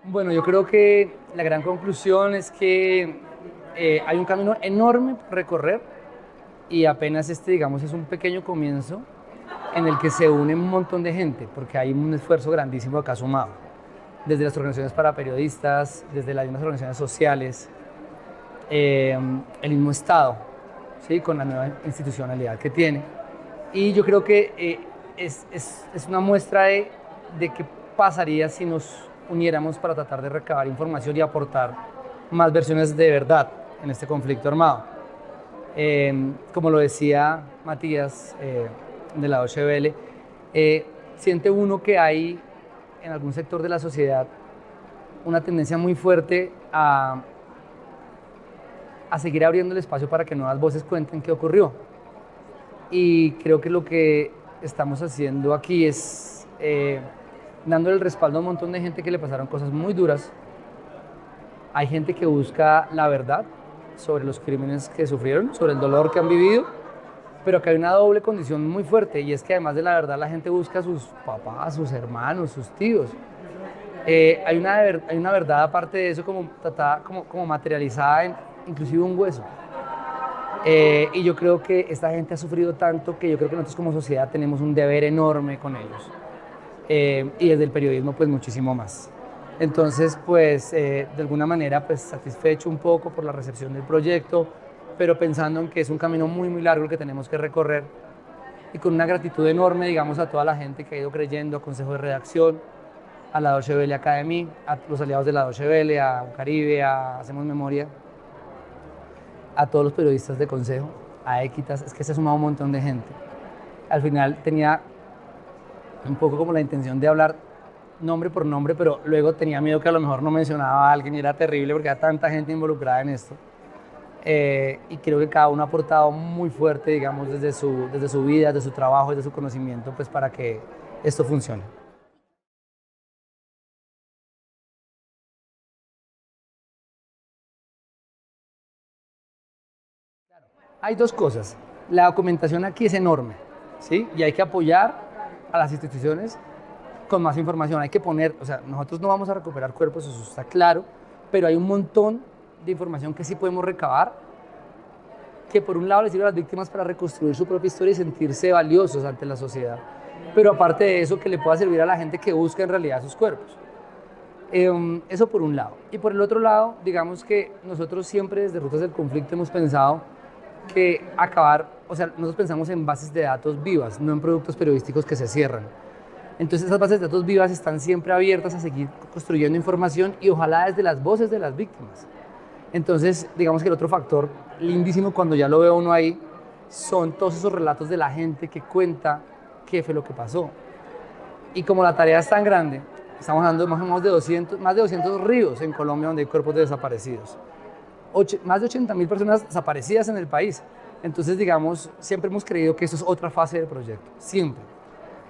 Bueno, yo creo que la gran conclusión es que hay un camino enorme por recorrer y apenas este, digamos, es un pequeño comienzo en el que se une un montón de gente, porque hay un esfuerzo grandísimo acá sumado, desde las organizaciones para periodistas, desde las mismas organizaciones sociales, el mismo Estado, ¿sí? Con la nueva institucionalidad que tiene. Y yo creo que es una muestra de qué pasaría si nos uniéramos para tratar de recabar información y aportar más versiones de verdad en este conflicto armado. Como lo decía Matías de la Deutsche Welle, siente uno que hay en algún sector de la sociedad una tendencia muy fuerte a seguir abriendo el espacio para que nuevas voces cuenten qué ocurrió. Y creo que lo que estamos haciendo aquí es dándole el respaldo a un montón de gente que le pasaron cosas muy duras. Hay gente que busca la verdad sobre los crímenes que sufrieron, sobre el dolor que han vivido, pero que hay una doble condición muy fuerte y es que además de la verdad la gente busca a sus papás, sus hermanos, sus tíos. Hay una verdad aparte de eso como, tratada, como materializada en inclusive un hueso. Y yo creo que esta gente ha sufrido tanto que yo creo que nosotros como sociedad tenemos un deber enorme con ellos. Y desde el periodismo pues muchísimo más. Entonces pues de alguna manera pues satisfecho un poco por la recepción del proyecto, pero pensando en que es un camino muy muy largo el que tenemos que recorrer y con una gratitud enorme digamos a toda la gente que ha ido creyendo, a Consejo de Redacción, a la Deutsche Welle Academy, a los aliados de la Deutsche Welle, a Caribe, a Hacemos Memoria, a todos los periodistas de Consejo, a Equitas, es que se ha sumado un montón de gente. Al final tenía un poco como la intención de hablar nombre por nombre, pero luego tenía miedo que a lo mejor no mencionaba a alguien y era terrible porque había tanta gente involucrada en esto. Y creo que cada uno ha aportado muy fuerte, digamos, desde su vida, desde su trabajo, desde su conocimiento, pues para que esto funcione. Hay dos cosas. La documentación aquí es enorme, ¿sí? Y hay que apoyar a las instituciones con más información. Hay que poner, o sea, nosotros no vamos a recuperar cuerpos, eso está claro, pero hay un montón de información que sí podemos recabar, que por un lado les sirve a las víctimas para reconstruir su propia historia y sentirse valiosos ante la sociedad, pero aparte de eso, que le pueda servir a la gente que busca en realidad sus cuerpos. Eso por un lado. Y por el otro lado, digamos que nosotros siempre desde Rutas del Conflicto hemos pensado que acabar, o sea, nosotros pensamos en bases de datos vivas, no en productos periodísticos que se cierran. Entonces esas bases de datos vivas están siempre abiertas a seguir construyendo información y ojalá desde las voces de las víctimas. Entonces, digamos que el otro factor lindísimo cuando ya lo veo uno ahí son todos esos relatos de la gente que cuenta qué fue lo que pasó. Y como la tarea es tan grande, estamos hablando de más de 200 ríos en Colombia donde hay cuerpos de desaparecidos. Más de 80.000 personas desaparecidas en el país. Entonces, digamos, siempre hemos creído que eso es otra fase del proyecto, siempre.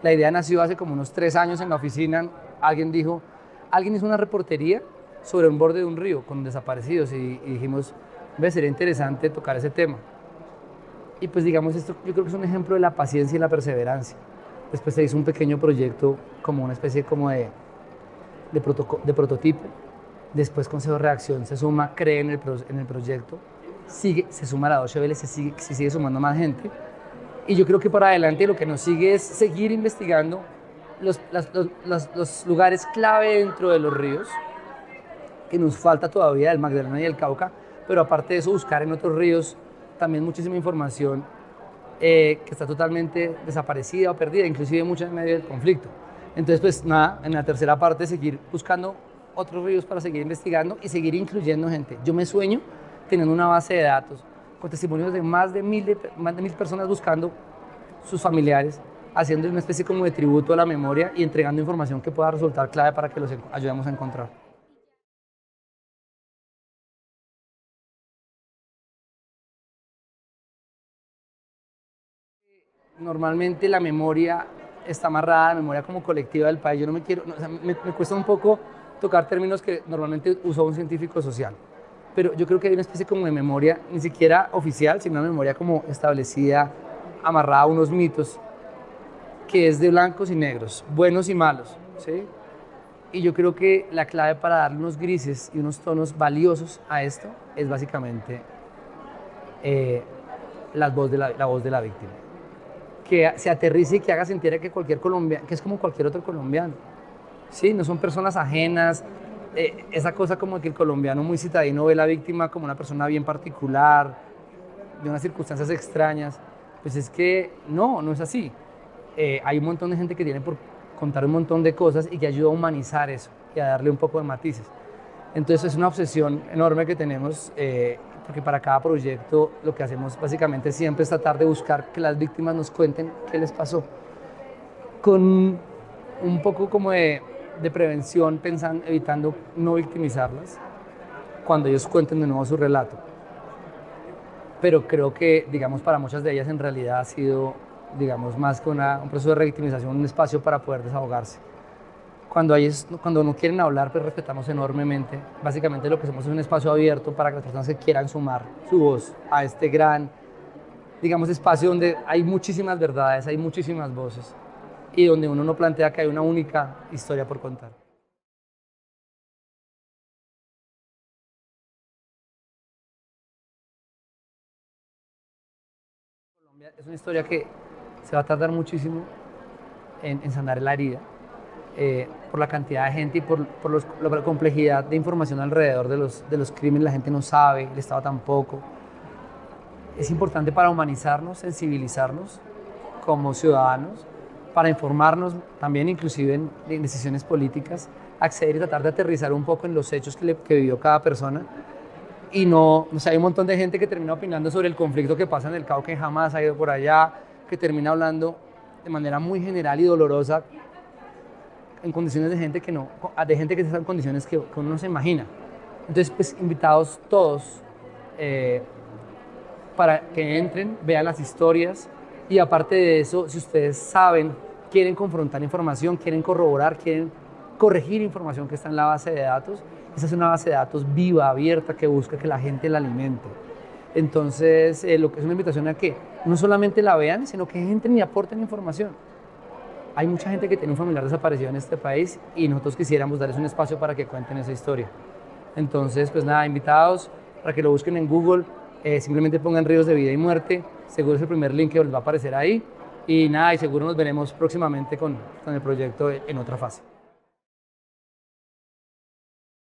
La idea nació hace como unos 3 años en la oficina. Alguien dijo, alguien hizo una reportería sobre un borde de un río con desaparecidos y dijimos, ve, sería interesante tocar ese tema. Y pues digamos, esto yo creo que es un ejemplo de la paciencia y la perseverancia. Después se hizo un pequeño proyecto como una especie como de prototipo. Después Consejo de Reacción se suma, cree en el proyecto, se suma a la Deutsche Welle, se sigue sumando más gente. Y yo creo que para adelante lo que nos sigue es seguir investigando los lugares clave dentro de los ríos, que nos falta todavía, el Magdalena y el Cauca, pero aparte de eso buscar en otros ríos también muchísima información que está totalmente desaparecida o perdida, inclusive mucho en medio del conflicto. Entonces, pues nada, en la tercera parte seguir buscando otros ríos para seguir investigando y seguir incluyendo gente. Yo me sueño teniendo una base de datos con testimonios de más de 1.000 personas buscando sus familiares, haciendo una especie como de tributo a la memoria y entregando información que pueda resultar clave para que los ayudemos a encontrar. Normalmente la memoria está amarrada a la memoria como colectiva del país. Yo no me quiero, no, o sea, me cuesta un poco tocar términos que normalmente usa un científico social, pero yo creo que hay una especie como de memoria, ni siquiera oficial, sino una memoria como establecida, amarrada a unos mitos, que es de blancos y negros, buenos y malos, ¿sí? Y yo creo que la clave para darle unos grises y unos tonos valiosos a esto es básicamente la voz de la víctima. Que se aterrice y que haga sentir a que cualquier colombiano, que es como cualquier otro colombiano. ¿Sí? No son personas ajenas. Esa cosa como que el colombiano muy citadino ve a la víctima como una persona bien particular, de unas circunstancias extrañas. Pues es que no es así. Hay un montón de gente que tiene por contar un montón de cosas y que ayuda a humanizar eso y a darle un poco de matices. Entonces es una obsesión enorme que tenemos, porque para cada proyecto lo que hacemos básicamente siempre es tratar de buscar que las víctimas nos cuenten qué les pasó, con un poco como de prevención, pensando, evitando no victimizarlas cuando ellos cuenten de nuevo su relato. Pero creo que, digamos, para muchas de ellas en realidad ha sido, digamos, más que un proceso de revictimización, un espacio para poder desahogarse. Cuando no quieren hablar, pues respetamos enormemente. Básicamente lo que hacemos es un espacio abierto para que las personas que quieran sumar su voz a este gran, digamos, espacio donde hay muchísimas verdades, hay muchísimas voces y donde uno no plantea que hay una única historia por contar. Colombia es una historia que se va a tardar muchísimo en sanar la herida. Por la cantidad de gente y la complejidad de información alrededor de los crímenes, la gente no sabe, el Estado tampoco. Es importante para humanizarnos, sensibilizarnos como ciudadanos, para informarnos también inclusive en decisiones políticas, acceder y tratar de aterrizar un poco en los hechos que vivió cada persona. Y no, o sea, hay un montón de gente que termina opinando sobre el conflicto que pasa en el Cauca, que jamás ha ido por allá, que termina hablando de manera muy general y dolorosa en condiciones de gente que está en condiciones que uno no se imagina. Entonces, pues invitados todos para que entren, vean las historias y aparte de eso, si ustedes saben, quieren confrontar información, quieren corroborar, quieren corregir información que está en la base de datos, esa es una base de datos viva, abierta, que busca que la gente la alimente. Entonces, lo que es una invitación a que no solamente la vean, sino que entren y aporten información. Hay mucha gente que tiene un familiar desaparecido en este país y nosotros quisiéramos darles un espacio para que cuenten esa historia. Entonces, pues nada, invitados para que lo busquen en Google, simplemente pongan Ríos de Vida y Muerte, seguro es el primer link que les va a aparecer ahí y nada, y seguro nos veremos próximamente con el proyecto en otra fase.